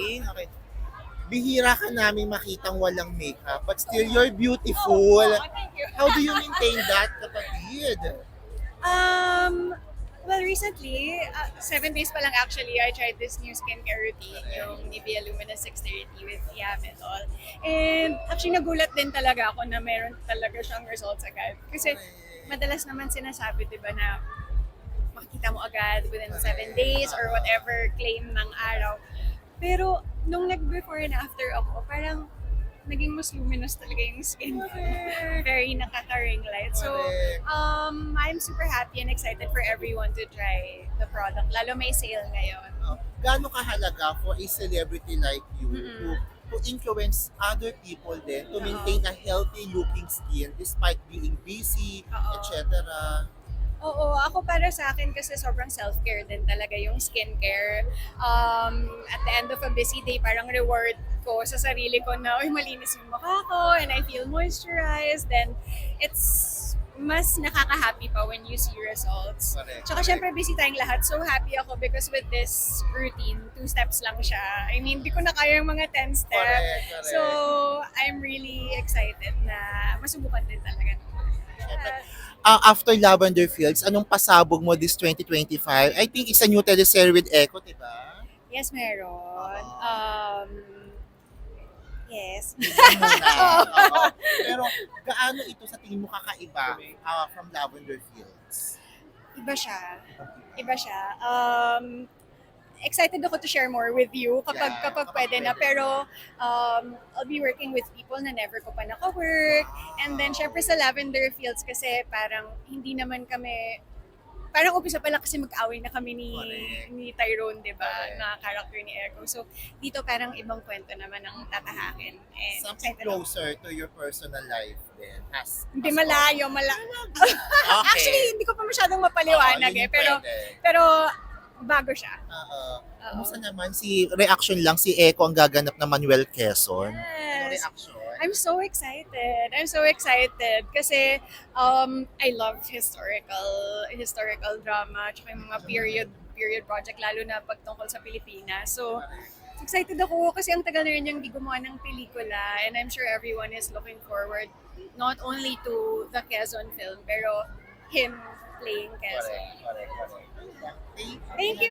morning. Okay. Bihira ka namin makitang walang makeup, but still you're beautiful. Thank you. How do you maintain that, kapatid? Um, well, recently, 7 days pa lang actually, I tried this new skincare routine, yung Nivea Luminous 630 with Thiametol. And actually, nagulat din talaga ako na meron talaga siyang results agad. Kasi madalas naman sinasabi, di ba, na makikita mo agad within 7 days or whatever claim ng araw. Pero nung nag-before and after ako, parang naging mas luminous talaga yung skin ko. Very nakaka-ring light. So, I'm super happy and excited for everyone to try the product. Lalo may sale ngayon. Gaano kahalaga for a celebrity like you Mm-mm. to influence other people then to maintain a healthy looking skin despite being busy, Oo. etc. Oo, ako para sa akin kasi sobrang self-care din talaga yung skincare. At the end of a busy day, parang reward ko sa sarili ko na, uy, malinis yung mukha ko and I feel moisturized. Then, it's mas nakaka-happy pa when you see results. Correct, Tsaka correct. syempre busy tayong lahat. So happy ako because with this routine, 2 steps lang siya. I mean, di ko na kaya yung mga 10 steps. Correct. So, I'm really excited na masubukan din talaga. After Lavender Fields, anong pasabog mo this 2025? I think it's a new teleserye with Echo, di ba? Yes, meron. Yes. Yun muna. Oo. Pero gaano ito sa tingin mo kakaiba from Lavender Fields? Iba siya. Iba siya. Excited ako to share more with you kapag Yeah, kapag kapag pwede na. pwede. Pero I'll be working with people na never ko pa naka-work. And then syempre sa Lavender Fields kasi parang hindi naman kami, parang umpisa pa lang kasi mag-away na kami Correct. ni Tyrone, di ba? Correct. Na character ni Echo. So dito parang ibang kwento naman ang tatahakin. And Something excited ako. closer to your personal life then. Hindi malayo. Okay. Actually, hindi ko pa masyadong mapaliwanag Oo, yun yung pero pwede. pero bago siya. Oo. Oo. Kumusta naman si reaction lang si Echo ang gaganap na Manuel Quezon? Ano Yes. reaction? I'm so excited. I'm so excited kasi I love historical drama tsaka yung mga period project lalo na pagtungkol sa Pilipinas. So excited ako kasi ang tagal na rin niyang di gumawa ng pelikula and I'm sure everyone is looking forward not only to the Quezon film pero him playing Quezon. Correct. Thank you.